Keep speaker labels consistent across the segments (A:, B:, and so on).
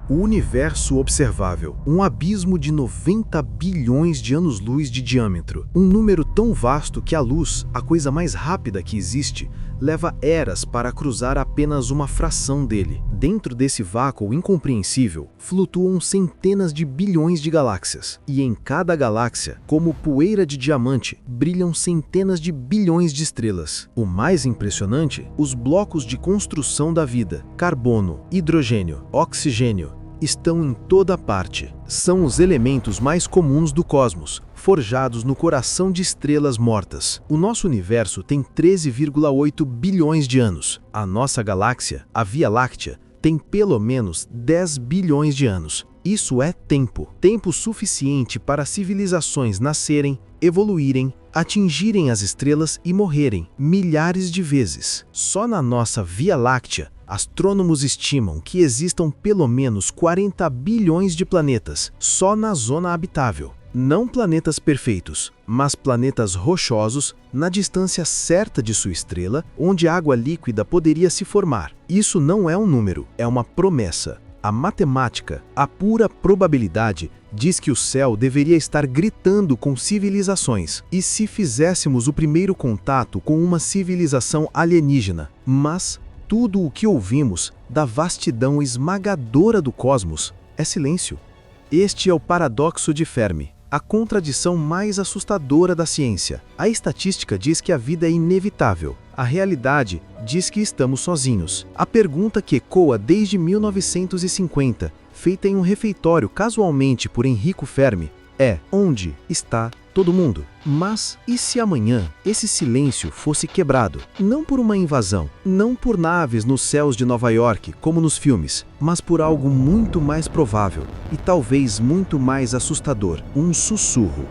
A: O universo observável, um abismo de 90 bilhões de anos-luz de diâmetro. Um número tão vasto que a luz, a coisa mais rápida que existe, leva eras para cruzar apenas uma fração dele. Dentro desse vácuo incompreensível, flutuam centenas de bilhões de galáxias. E em cada galáxia, como poeira de diamante, brilham centenas de bilhões de estrelas. O mais impressionante, os blocos de construção da vida, carbono, hidrogênio, oxigênio, estão em toda parte. São os elementos mais comuns do cosmos, forjados no coração de estrelas mortas. O nosso universo tem 13,8 bilhões de anos. A nossa galáxia, a Via Láctea, tem pelo menos 10 bilhões de anos. Isso é tempo. Tempo suficiente para civilizações nascerem, evoluírem, atingirem as estrelas e morrerem milhares de vezes. Só na nossa Via Láctea, astrônomos estimam que existam pelo menos 40 bilhões de planetas, só na zona habitável. Não planetas perfeitos, mas planetas rochosos na distância certa de sua estrela, onde água líquida poderia se formar. Isso não é um número, é uma promessa. A matemática, a pura probabilidade, diz que o céu deveria estar gritando com civilizações. E se fizéssemos o primeiro contato com uma civilização alienígena? Mas tudo o que ouvimos da vastidão esmagadora do cosmos é silêncio. Este é o paradoxo de Fermi, a contradição mais assustadora da ciência. A estatística diz que a vida é inevitável. A realidade diz que estamos sozinhos. A pergunta que ecoa desde 1950, feita em um refeitório casualmente por Enrico Fermi, é: onde está todo mundo? Mas e se amanhã esse silêncio fosse quebrado? Não por uma invasão, não por naves nos céus de Nova York, como nos filmes, mas por algo muito mais provável e talvez muito mais assustador: um sussurro.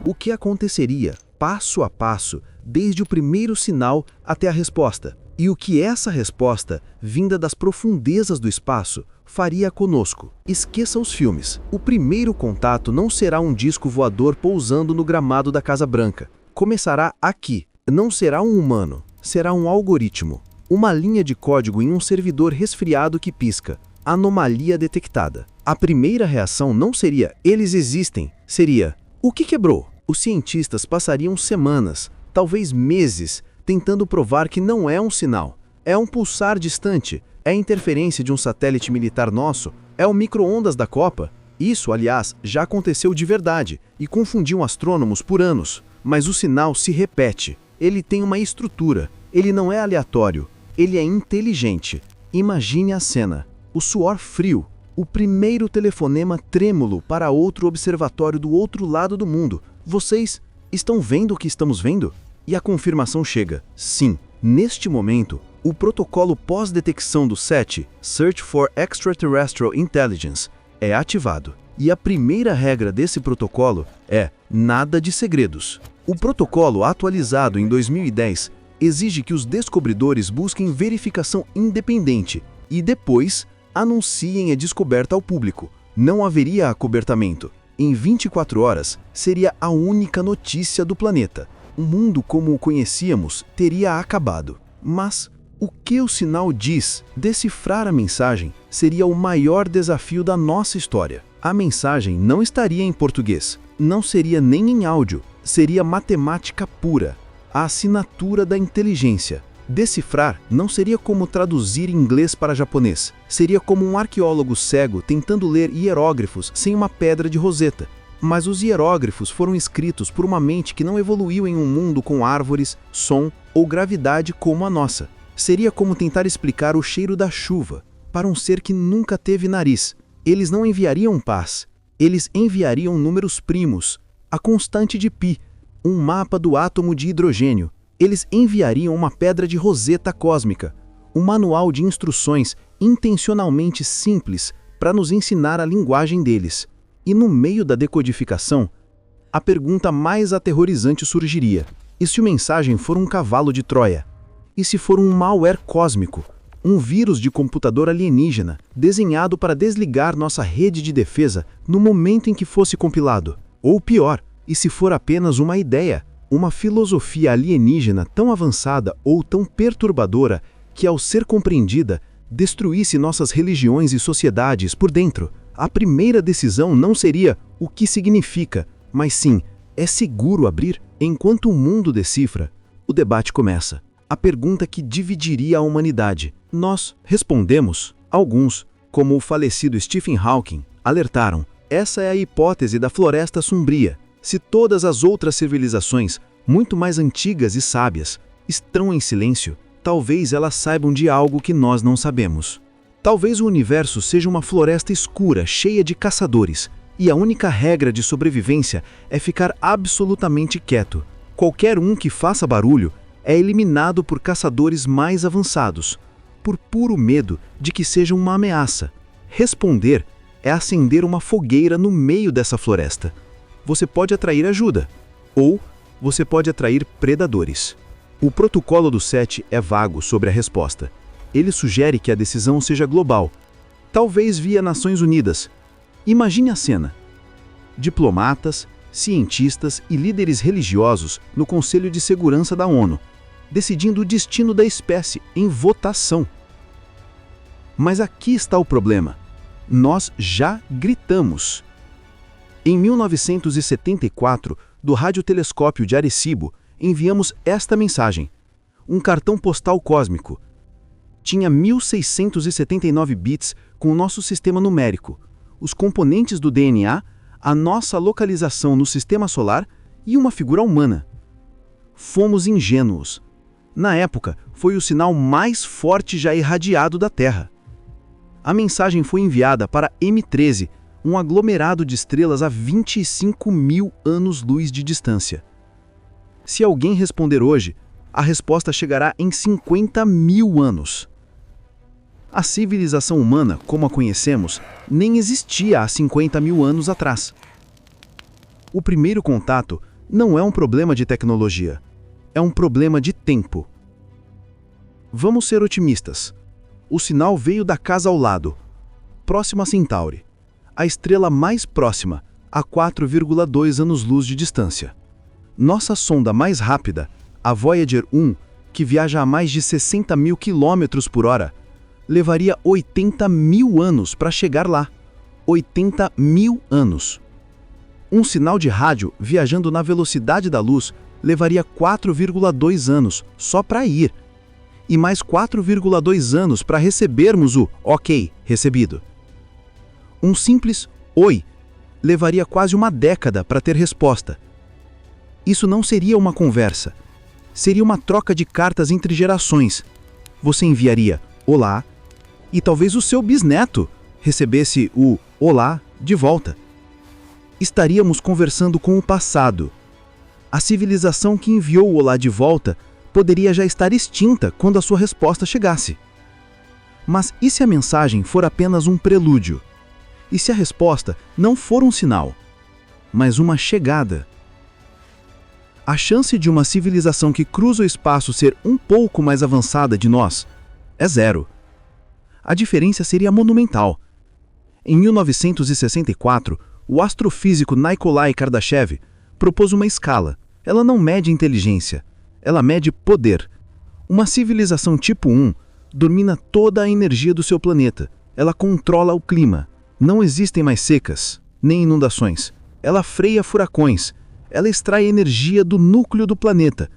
A: O que aconteceria, passo a passo, desde o primeiro sinal até a resposta? E o que essa resposta, vinda das profundezas do espaço, faria conosco? Esqueça os filmes. O primeiro contato não será um disco voador pousando no gramado da Casa Branca. Começará aqui. Não será um humano, será um algoritmo. Uma linha de código em um servidor resfriado que pisca. Anomalia detectada. A primeira reação não seria "eles existem", seria "o que quebrou?". Os cientistas passariam semanas, talvez meses, tentando provar que não é um sinal. É um pulsar distante, é a interferência de um satélite militar nosso, é o micro-ondas da Copa. Isso, aliás, já aconteceu de verdade e confundiu astrônomos por anos. Mas o sinal se repete. Ele tem uma estrutura. Ele não é aleatório. Ele é inteligente. Imagine a cena. O suor frio. O primeiro telefonema trêmulo para outro observatório do outro lado do mundo. Vocês estão vendo o que estamos vendo? E a confirmação chega. Sim, neste momento, o protocolo pós-detecção do SETI, Search for Extraterrestrial Intelligence, é ativado. E a primeira regra desse protocolo é nada de segredos. O protocolo, atualizado em 2010, exige que os descobridores busquem verificação independente e depois anunciem a descoberta ao público. Não haveria acobertamento. Em 24 horas, seria a única notícia do planeta. O mundo como o conhecíamos teria acabado. Mas o que o sinal diz? Decifrar a mensagem seria o maior desafio da nossa história. A mensagem não estaria em português, não seria nem em áudio, seria matemática pura, a assinatura da inteligência. Decifrar não seria como traduzir inglês para japonês, seria como um arqueólogo cego tentando ler hieróglifos sem uma pedra de Roseta. Mas os hieróglifos foram escritos por uma mente que não evoluiu em um mundo com árvores, som ou gravidade como a nossa. Seria como tentar explicar o cheiro da chuva para um ser que nunca teve nariz. Eles não enviariam paz, eles enviariam números primos, a constante de π, um mapa do átomo de hidrogênio. Eles enviariam uma pedra de Roseta cósmica, um manual de instruções intencionalmente simples para nos ensinar a linguagem deles. E no meio da decodificação, a pergunta mais aterrorizante surgiria: e se a mensagem for um cavalo de Troia? E se for um malware cósmico? Um vírus de computador alienígena, desenhado para desligar nossa rede de defesa no momento em que fosse compilado? Ou pior, e se for apenas uma ideia, uma filosofia alienígena tão avançada ou tão perturbadora que, ao ser compreendida, destruísse nossas religiões e sociedades por dentro, a primeira decisão não seria o que significa, mas sim, é seguro abrir? Enquanto o mundo decifra, o debate começa. A pergunta que dividiria a humanidade. Nós respondemos. Alguns, como o falecido Stephen Hawking, alertaram. Essa é a hipótese da floresta sombria. Se todas as outras civilizações, muito mais antigas e sábias, estão em silêncio, talvez elas saibam de algo que nós não sabemos. Talvez o universo seja uma floresta escura, cheia de caçadores, e a única regra de sobrevivência é ficar absolutamente quieto. Qualquer um que faça barulho é eliminado por caçadores mais avançados, por puro medo de que seja uma ameaça. Responder é acender uma fogueira no meio dessa floresta. Você pode atrair ajuda, ou você pode atrair predadores. O protocolo do 7 é vago sobre a resposta. Ele sugere que a decisão seja global, talvez via Nações Unidas. Imagine a cena. Diplomatas, cientistas e líderes religiosos no Conselho de Segurança da ONU, decidindo o destino da espécie em votação. Mas aqui está o problema. Nós já gritamos. Em 1974, do radiotelescópio de Arecibo, enviamos esta mensagem. Um cartão postal cósmico. Tinha 1679 bits com o nosso sistema numérico, os componentes do DNA, a nossa localização no sistema solar e uma figura humana. Fomos ingênuos. Na época, foi o sinal mais forte já irradiado da Terra. A mensagem foi enviada para M13, um aglomerado de estrelas a 25 mil anos-luz de distância. Se alguém responder hoje, a resposta chegará em 50 mil anos. A civilização humana, como a conhecemos, nem existia há 50 mil anos atrás. O primeiro contato não é um problema de tecnologia, é um problema de tempo. Vamos ser otimistas. O sinal veio da casa ao lado, próxima a Centauri, a estrela mais próxima, a 4,2 anos-luz de distância. Nossa sonda mais rápida, a Voyager 1, que viaja a mais de 60 mil quilômetros por hora, levaria 80 mil anos para chegar lá. 80 mil anos. Um sinal de rádio viajando na velocidade da luz levaria 4,2 anos só para ir. E mais 4,2 anos para recebermos o OK recebido. Um simples Oi levaria quase uma década para ter resposta. Isso não seria uma conversa. Seria uma troca de cartas entre gerações. Você enviaria Olá, e talvez o seu bisneto recebesse o Olá de volta. Estaríamos conversando com o passado. A civilização que enviou o Olá de volta poderia já estar extinta quando a sua resposta chegasse. Mas e se a mensagem for apenas um prelúdio? E se a resposta não for um sinal, mas uma chegada? A chance de uma civilização que cruza o espaço ser um pouco mais avançada de nós é zero. A diferença seria monumental. Em 1964, o astrofísico Nikolai Kardashev propôs uma escala. Ela não mede inteligência, ela mede poder. Uma civilização tipo 1 domina toda a energia do seu planeta. Ela controla o clima. Não existem mais secas, nem inundações. Ela freia furacões. Ela extrai energia do núcleo do planeta,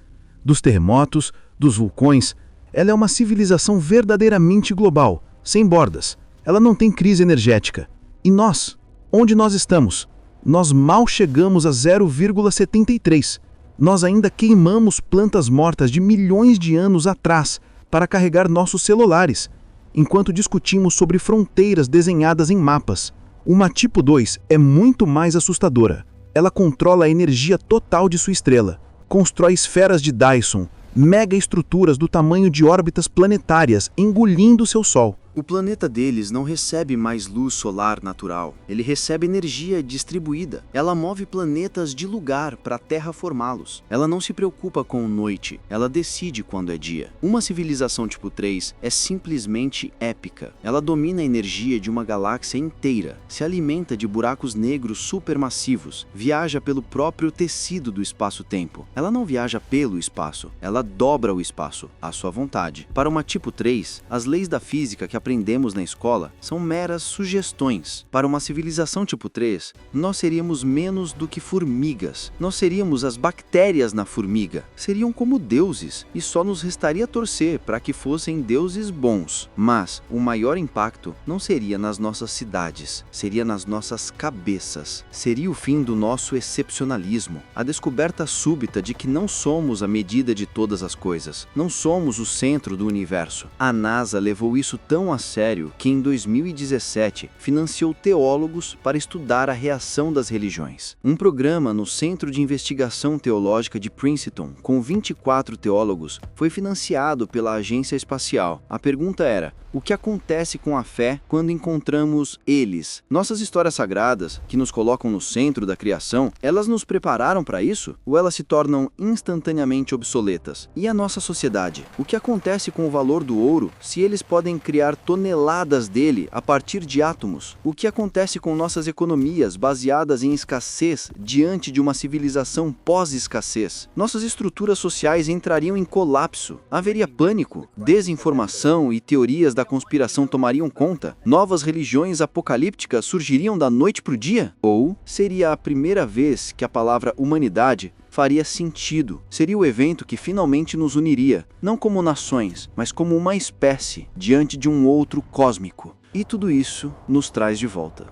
A: dos terremotos, dos vulcões. Ela é uma civilização verdadeiramente global, sem bordas. Ela não tem crise energética. E nós? Onde nós estamos? Nós mal chegamos a 0,73. Nós ainda queimamos plantas mortas de milhões de anos atrás para carregar nossos celulares, enquanto discutimos sobre fronteiras desenhadas em mapas. Uma tipo 2 é muito mais assustadora. Ela controla a energia total de sua estrela, constrói esferas de Dyson, megaestruturas do tamanho de órbitas planetárias engolindo seu Sol.
B: O planeta deles não recebe mais luz solar natural, ele recebe energia distribuída. Ela move planetas de lugar para a Terra formá-los. Ela não se preocupa com noite, ela decide quando é dia. Uma civilização tipo 3 é simplesmente épica. Ela domina a energia de uma galáxia inteira, se alimenta de buracos negros supermassivos, viaja pelo próprio tecido do espaço-tempo. Ela não viaja pelo espaço, ela dobra o espaço, à sua vontade. Para uma tipo 3, as leis da física que aprendemos na escola são meras sugestões. Para uma civilização tipo 3, nós seríamos menos do que formigas. Nós seríamos as bactérias na formiga. Seriam como deuses, e só nos restaria torcer para que fossem deuses bons. Mas o maior impacto não seria nas nossas cidades, seria nas nossas cabeças. Seria o fim do nosso excepcionalismo, a descoberta súbita de que não somos a medida de todas as coisas, não somos o centro do universo. A NASA levou isso tão a sério que em 2017 financiou teólogos para estudar a reação das religiões. Um programa no Centro de Investigação Teológica de Princeton, com 24 teólogos, foi financiado pela Agência Espacial. A pergunta era: o que acontece com a fé quando encontramos eles? Nossas histórias sagradas, que nos colocam no centro da criação, elas nos prepararam para isso? Ou elas se tornam instantaneamente obsoletas? E a nossa sociedade? O que acontece com o valor do ouro se eles podem criar toneladas dele a partir de átomos? O que acontece com nossas economias baseadas em escassez diante de uma civilização pós-escassez? Nossas estruturas sociais entrariam em colapso. Haveria pânico, desinformação e teorias da conspiração tomariam conta? Novas religiões apocalípticas surgiriam da noite para o dia? Ou seria a primeira vez que a palavra humanidade faria sentido? Seria o evento que finalmente nos uniria, não como nações, mas como uma espécie diante de um outro cósmico. E tudo isso nos traz de volta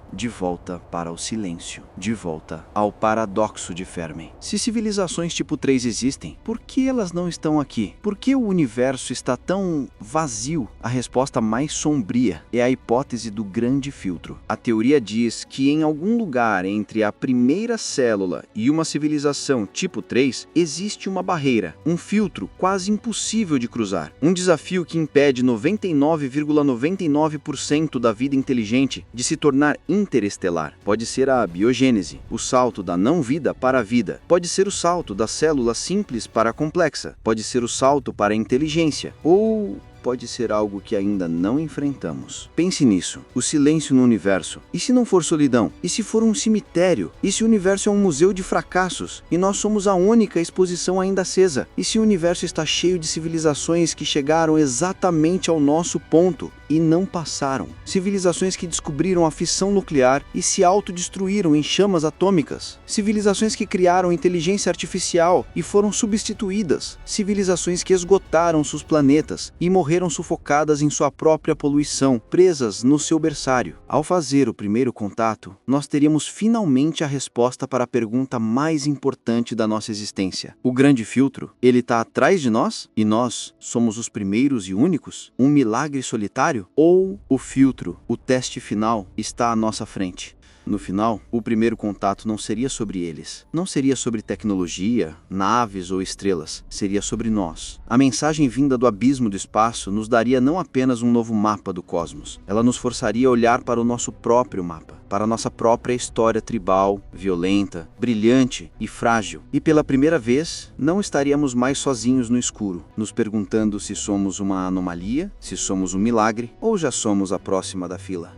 B: para o silêncio, de volta ao paradoxo de Fermi. Se civilizações tipo 3 existem, por que elas não estão aqui? Por que o universo está tão vazio? A resposta mais sombria é a hipótese do grande filtro. A teoria diz que em algum lugar entre a primeira célula e uma civilização tipo 3 existe uma barreira, um filtro quase impossível de cruzar, um desafio que impede 99,99% da vida inteligente de se tornar interestelar. Pode ser a biogênese, o salto da não-vida para a vida. Pode ser o salto da célula simples para a complexa. Pode ser o salto para a inteligência. Ou pode ser algo que ainda não enfrentamos. Pense nisso, o silêncio no universo. E se não for solidão? E se for um cemitério? E se o universo é um museu de fracassos? E nós somos a única exposição ainda acesa? E se o universo está cheio de civilizações que chegaram exatamente ao nosso ponto e não passaram? Civilizações que descobriram a fissão nuclear e se autodestruíram em chamas atômicas? Civilizações que criaram inteligência artificial e foram substituídas? Civilizações que esgotaram seus planetas e morreram sufocadas em sua própria poluição, presas no seu berçário. Ao fazer o primeiro contato, nós teríamos finalmente a resposta para a pergunta mais importante da nossa existência. O grande filtro, ele está atrás de nós? E nós somos os primeiros e únicos? Um milagre solitário? Ou o filtro, o teste final, está à nossa frente? No final, o primeiro contato não seria sobre eles. Não seria sobre tecnologia, naves ou estrelas. Seria sobre nós. A mensagem vinda do abismo do espaço nos daria não apenas um novo mapa do cosmos. Ela nos forçaria a olhar para o nosso próprio mapa, para a nossa própria história tribal, violenta, brilhante e frágil. E pela primeira vez, não estaríamos mais sozinhos no escuro, nos perguntando se somos uma anomalia, se somos um milagre ou já somos a próxima da fila.